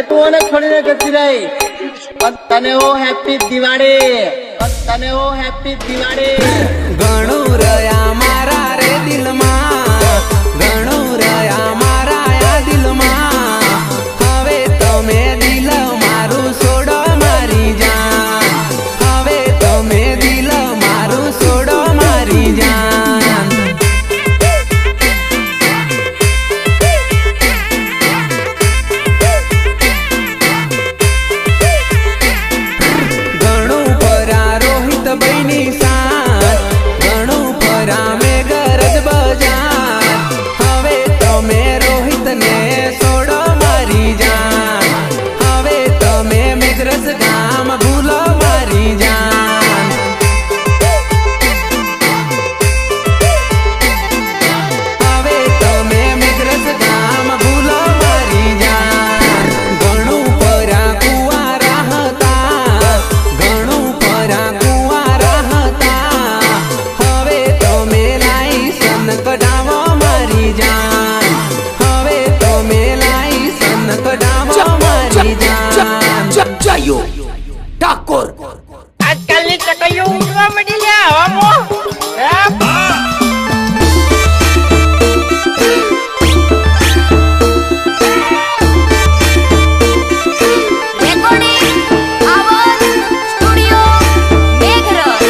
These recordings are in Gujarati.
તું મને છોડીને જતી રહી. તને હો હેપી દિવાળી, તને હો હેપી દિવાળી. ઘણું રહ્યા મારા રે દિલમાં, ઘણું રહ્યા મારા આ દિલમાં. હવે તમે દિલ મારું છોડો મારી જાન, હવે તમે દિલ મારું છોડો મારી જાન. ઘણું પરા રોહિત બહેની સાથ, ઘણું પરા મેઘરજ બજાર. હવે તમે રોહિતને છોડો મારી જાન, હવે તમે મેઘરજ ગામ ભૂલો મારી જાન. હવે તમે મેઘરજ ગામ ભૂલો મારી જાન. ઘણું પરા કુંવારા હતા, ઘણું પરા કુંવારા હતા. હવે તમે લાઈસન કઢાવો મારી જાન, હવે તમે લાઈસન કઢાવો મારી જાન. જયો ઠાકોર આજકાલની ચકઈઓ ઉડવા મળી લે હવામાં. રેકોર્ડિંગ આવાજ સ્ટુડિયો મેઘરજ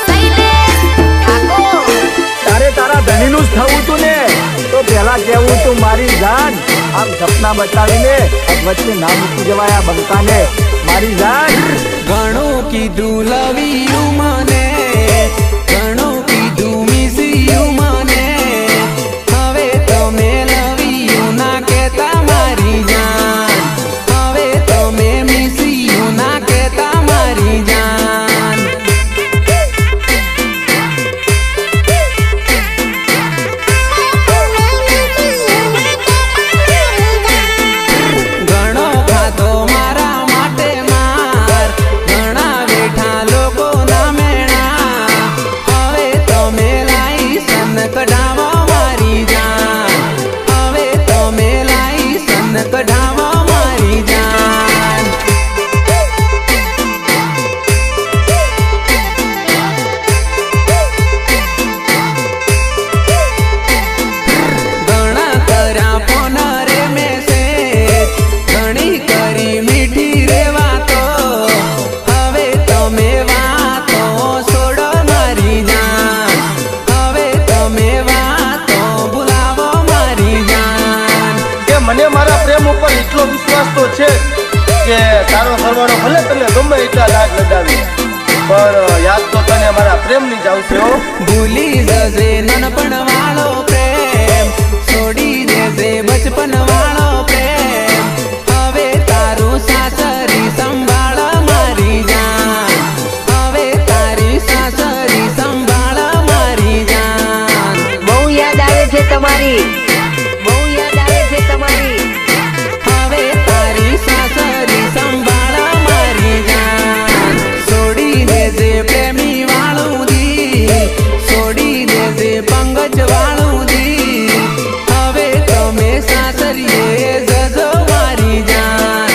શૈલેષ ઠાકોર. તારે તારા ધણીનું જ થવું તું ને, તો પેલા કેવું તું મારી જાન. આમ સપના બતાવીને વચ્ચે ના મૂકી જવાય આ બંકાને મારી જાન. ઘણું કીધું લવિયું મને, ઘણું કીધું મિસિયું મને. હવે તમે લવિયું ના કહેતા મારી જાન, હવે તમે મિસિયું ના કહેતા મારી જાન. ઘણો ખાધો મારા માટે માર, ઘણા બેઠા લોકો ના મેણા. હવે તમે લાઈસન કઢાવો મારી જાન, હવે તમે લાઈસન કઢાવો મારી જાન. ઘણા કર્યા ફોન રે મેસેજ, ઘણી કરી મીઠી રે વાતો. હવે તમે વાતો છોડો મારી જાન, હવે તમે વાતો ભૂલાવો મારી જાન. કે મને મારા પ્રેમ ઉપર એટલો વિશ્વાસ તો છે કે તારો કરવાનો ભલે તને ગમે એટલા લાગ લગાવી, પણ યાદ તો તને મારા પ્રેમની જ આવશે હો. ભૂલી જશે નાનપણ વાળો પ્રેમ, છોડી દેશે બચપન વાળો પ્રેમ. હવે તારું સાસરી સંભાળ મારી જાન, હવે તારી સાસરી સંભાળ મારી જાન. બહુ યાદ આવે છે તમારી, બહુ યાદ આવે છે તમારી. હવે તારી સાસરી સંભાળ મારી જાન. છોડી દેજે પ્રેમી વાળું દિલ, છોડી દેજે પંગજ વાળું દિલ. હવે તમે સાસરીએ જજો મારી જાન,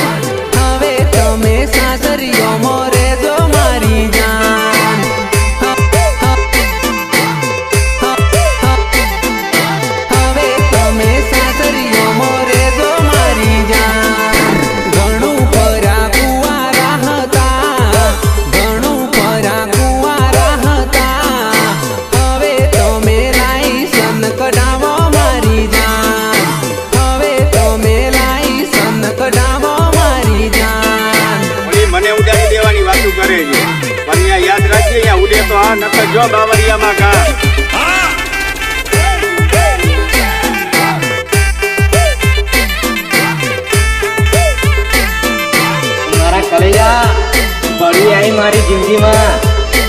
હવે તમે સાસરીઓ મોરે જો મારી જાન. હવે તમે સાસરીઓ મોરે જો મારી જાન. ઘણું પરા કુંવારા હતા, ઘણું પરા કુંવારા હતા. હવે તમે લાઈસન કઢાવો મારી જાન, હવે તમે લાઈસન કઢાવો મારી જાન. વળી મને ઉડાડી દેવાની વાતો કરે છે, પણ અહીંયા યાદ રાખજે, અહીંયા ઉડે તો આ નકર જો બાવરિયામાં ઘા. મારા કલેજા બળી આવી મારી જિંદગીમાં,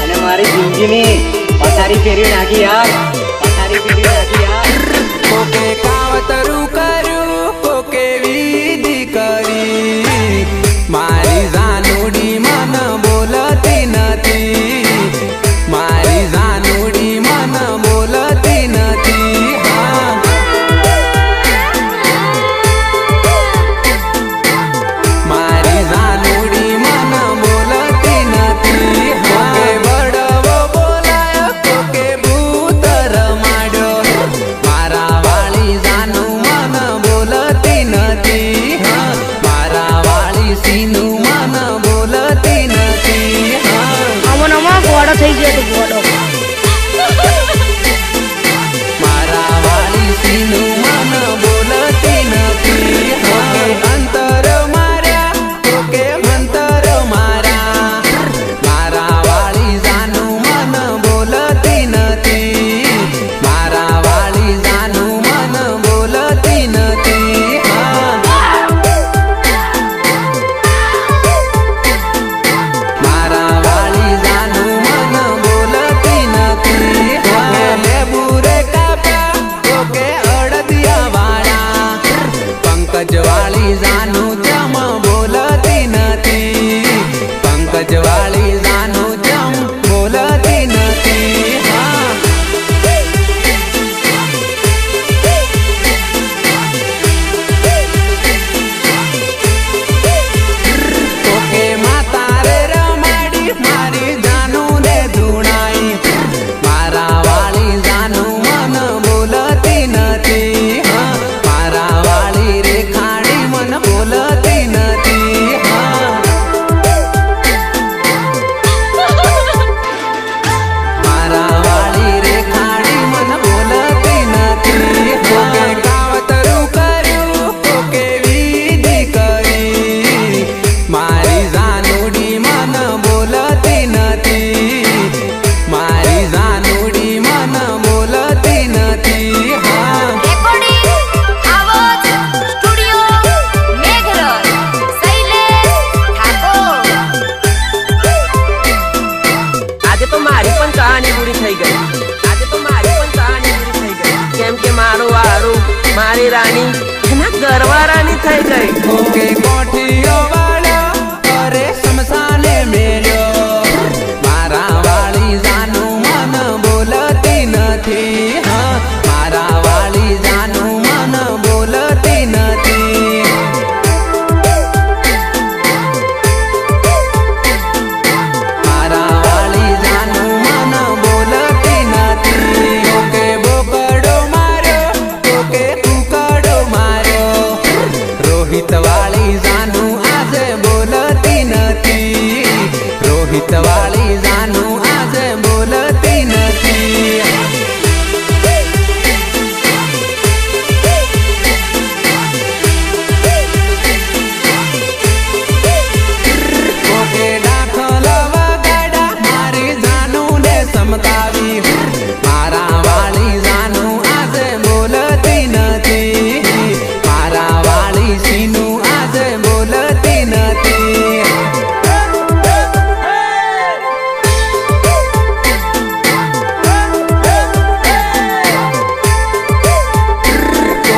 અને મારી જિંદગીની પથારી ફેરવી નાખી યાર, પથારી ફેરવી નાખી યાર. કોકે કાવતરું કર્યું, કોકે વિધિ કરી. મારી જાનુડી મન બોલતી નથી, મારી જાનુડી મન બોલતી નથી. હા સીનું મન બોલતી નથી. આમાં નવા ગોળો થઈ ગયો તો ગોળો મારા વાળી સીનું મન બોલતી નથી. અંતર માર્યા તો કે મંતર મારા, મારા વાળી જાનું મન બોલતી નથી. મારા વાળી જાનું મન બોલતી નથી. મારા વાળી જાનું મન બોલતી નથી. લેબુ રે કાપ્યા તો કે અડદિયા વાળા, પંકજ વાળી જાનું જમ બોલતી નથી. પંકજ વાળી જાનું જમ બોલતી નથી. ઓકે માતા રે રમાડી મારી જાનું ને ધૂણાઈ, મારા વાળી જાનું મન બોલતી નથી. મારા વાળી રે ખાડી મન બોલતી નથી. મારા વાળી રે ખાડી મન બોલતી નથી. ઓકે કાવતરું કર્યું ઓકે વિધિ કરી, મારી જાનુડી મન બોલતી નથી. મારી જાનુડી મન બોલતી નથી. રેકોર્ડિંગ આવાજ સ્ટુડિયો મેઘરજ શૈલેષ ઠાકોર. આજે તો મારી પણ કહાની પૂરી થઈ ગઈ. આજે તો મારી પણ કહાની પૂરી થઈ ગઈ. કેમ કે મારું વારું મારી રાણી એના ઘરવાળાની થઈ ગઈ. ઓકે કોઠીઓ વાળો અરે શમશાને મેલ્યો, મારા વાળી જાનું મન બોલતી નથી. મારા વાળી જાનું મન બોલતી નથી. મારા વાળી જાનું મન બોલતી નથી. ઓકે બોકડો માર્યો ઓકે કુકડો માર્યો, રોહિત વાળી જાનું આજે બોલતી નથી. રોહિત વાળી જાનું આજે બોલતી નથી. ઓકે દાખલ વગાડા મારી જાનું ને સમકાવી, મારા વાળી જાનું આજે બોલતી નથી. મારા વાળી સીનું આજે બોલતી નથી.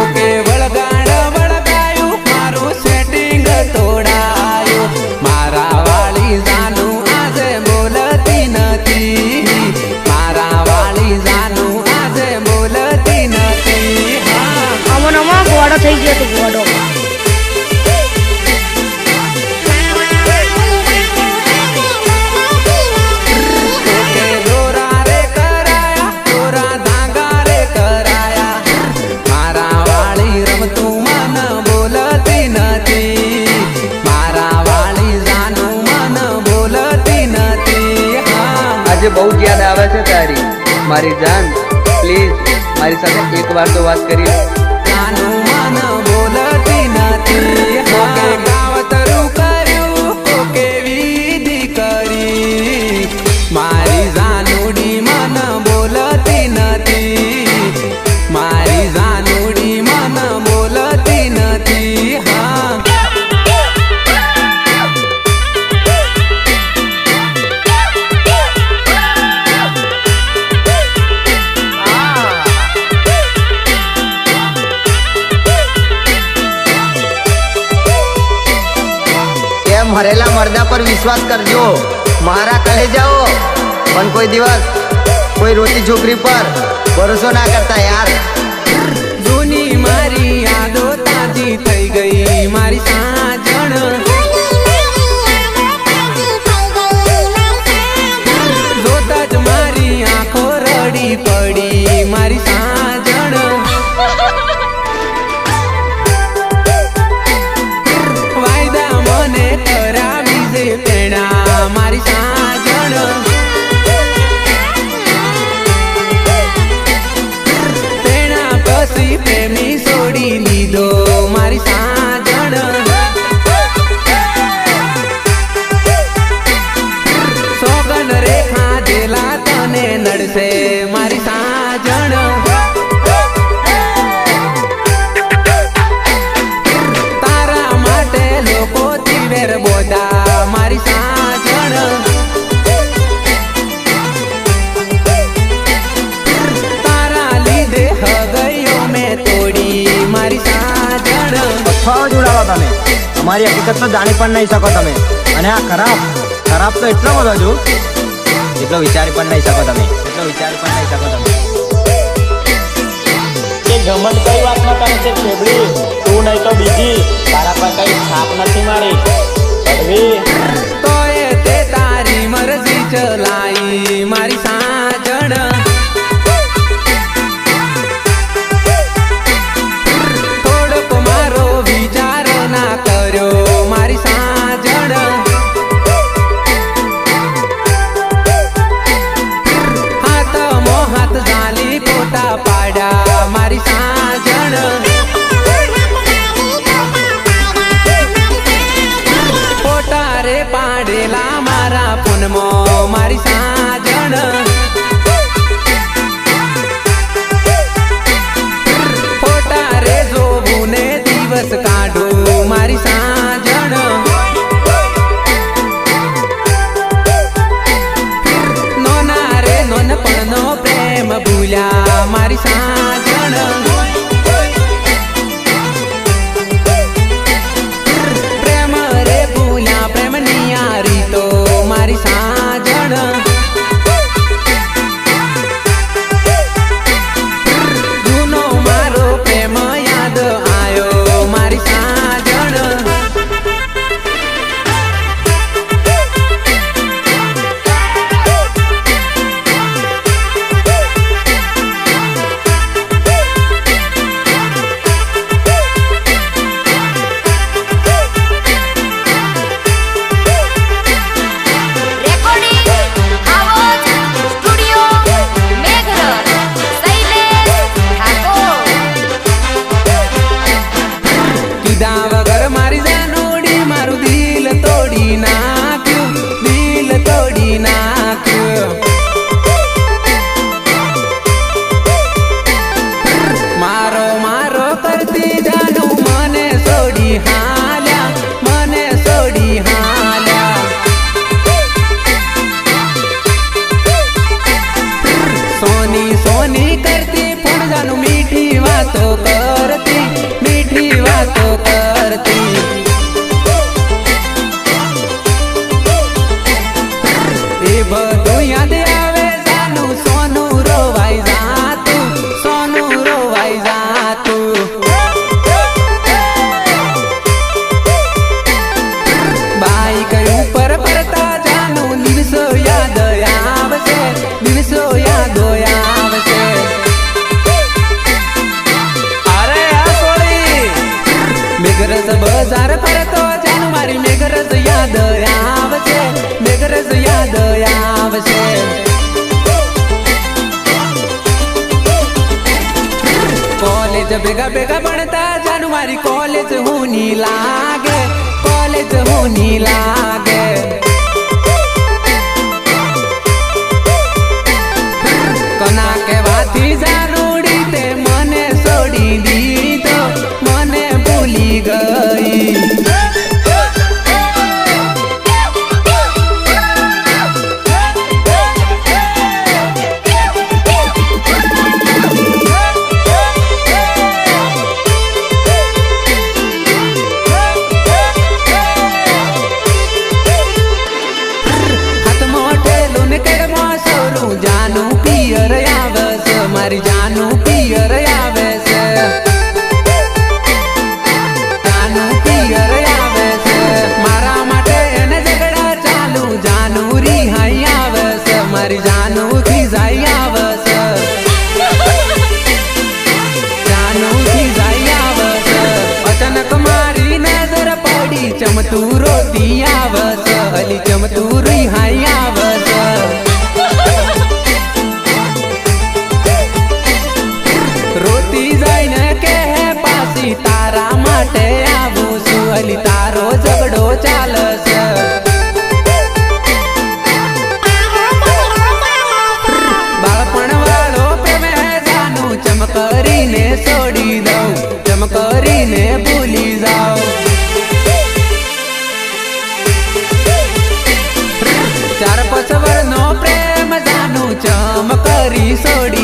ઓકે વળગાયું મારું સેટિંગ તોડાયું, મારા વાળી જાનું આજે બોલતી નથી. મારા વાળી જાનું આજે બોલતી નથી. આમાં નવા ગોળો થઈ ગયો તો ગોળો ઓકે દોરા રે કરાયા દોરા ધાગા રે કરાયા, મારા વાળી રમતું મન બોલતી નથી. મારા વાળી જાનું મન બોલતી નથી. આજે બહુ જ યાદ આવે છે તારી મારી જાન, પ્લીઝ મારી સાથે એક વાર તો વાત કરી લે. જાનું મન બોલતી નથી. ઓકે કાવતરું કર્યું ઓકે વિધિ કરી, મારી જાનુડી મન બોલતી નથી. મારી જાનુડી મન બોલતી નથી. એમ મરેલા મરદા પર વિશ્વાસ કરજો, મારા કહે જાઓ પણ કોઈ દિવસ કોઈ રોતી છોકરી પર ભરોસો ના કરતા યાર. જૂની મારી યાદો તાજી થઈ ગઈ મારી સાજણ, જોતા જ મારી આંખો રડી પડી મારી સાજણ. વાયદા મને ભર્યા બીજે પેણા મારી સાજણ પેણા પછી પ્રેમી છોડી દીધો મારી સાજણ સોગન રેખા દેલા તને નડશે મારી સાજણ તારા માટે લોકો દિવેર બોધા મારી સાજણ તારા લીધે હગયો મેં તોડી મારી સાજણ અથવા જોડાવા તમે અમારી હકીકત તો જાણી પણ નહીં શકો તમે અને આ ખરાબ તો એટલો બધો છું એટલો વિચારી પણ નહીં શકો તમે એ ગમન કઈ વાતમાં કરે છે ફેબડી તું નહીં તો બીજી તારા પર કઈ છાપ નથી મારી પડવી તોય તે તારી મરજી ચલાઈ મારી સાજણ થોડોક મારો વિચાર ના કર્યો મારી સાજણ હાથમાં હાથ ઝાલી પોતા પાડ્યા મારી સાજણ પોતા રે પાડેલા મારા ફોનમાં મારી સાજણ ફોટા રે જોવું ને દિવસ કાઢું મારી સાજણ નોના રે નોનપણનો પ્રેમ ભૂલ્યા મારી સાજણ પ્રેમ રે ભૂલ્યા પ્રેમની યારી તો મારી સાજણ જૂનો મારો પ્રેમ યાદ આયો મારી સાજણ રેકોર્ડિંગ આવાજ સ્ટુડિયો મેઘરજ શૈલેષ ઠાકોર કીધા વગર મારી જાનોડી મારું દિલ તોડી નાખ્યું મારો કરતી જાનું મને છોડી હાલ્યા સોની કરતી પણ જાનું મીઠી વાતો કરતી એ બધું યાદ આવે જાનું સોનું રોવાઈ જાતું બાઈક ઉપર ફરતા જાનું દિવસો યાદ આવશે અરે આ સોળી મેઘરજ બજાર ફરતો જાનું મારી મેઘરજ યાદ આવશે કોલેજ ભેગા ભણતા જાનું મારી કોલેજ હુની લાગે કના કેવાથી જાનુડી તે મને છોડી દીધો મને ભૂલી ગઈ અલી ચમતું રિહાઈ આવસ રોતી જઈને કે પાછી તારા માટે આવું છું અલી તારો ઝઘડો ચાલસ બાળપણ વાળો પ્રેમે જાનું ચમકરીને છોડી દઉં ચમકરીને ભૂલી જાઉં ચાર પાંચ વર્ષનો પ્રેમ જાનું ચમકરી છોડી